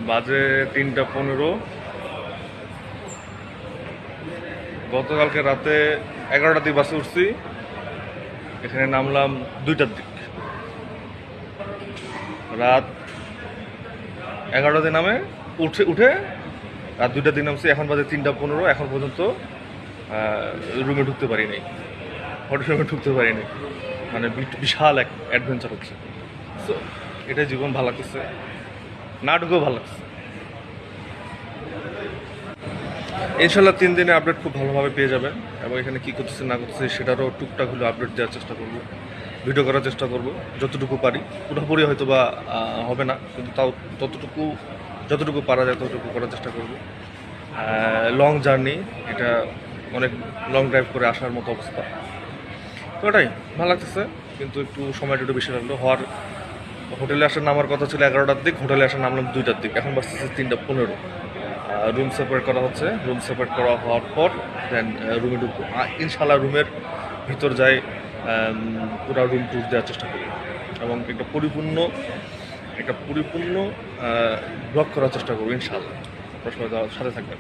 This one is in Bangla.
বাজে 3টা 15। গতকালকে রাতে 11টার দিকে বাসে উঠছি, এখানে নামলাম 2টার দিক। রাত 11টাতে নামে উঠে রাত 2টার দিকে নামছি, এখন বাজে 3টা 15। এখন পর্যন্ত রুমে ঢুকতে পারিনি, হোটেল রুমে ঢুকতে পারিনি। মানে বিশাল এক অ্যাডভেঞ্চার হচ্ছে। সো এটাই জীবন, ভালো লাগতেছে, না ঢুকেও ভালো লাগছে। ইনশাল্লাহ 3 দিনে আপডেট খুব ভালোভাবে পেয়ে যাবেন, এবং এখানে কী করতেছে না করতেছে সেটারও টুকটাক হলেও আপডেট দেওয়ার চেষ্টা করব, ভিডিও করার চেষ্টা করব যতটুকু পারি। পুরোপুরি হয়তো বা হবে না, কিন্তু তাও যতটুকু পারা যায় ততটুকু করার চেষ্টা করব। লং জার্নি, এটা অনেক লং ড্রাইভ করে আসার মতো অবস্থা। তো ওটাই ভালো লাগতেছে, কিন্তু একটু সময়টা একটু বেশি লাগলো। হোটেলে আসার নামার কথা ছিল 11টার দিক, হোটেলে আসার নামলাম 2টার দিক, এখন বাজতেছে 3টা 15। রুম সেপারেট করা হচ্ছে, রুম সেপারেট করা হওয়ার পর দেন রুমে ঢুকবো। ইনশাল্লাহ রুমের ভিতর যাই, পুরো রুম ট্যুর দেওয়ার চেষ্টা করি, এবং একটা পরিপূর্ণ ব্লগ করার চেষ্টা করবো ইনশাল্লাহ। আপনার সবাই সাথে থাকবেন।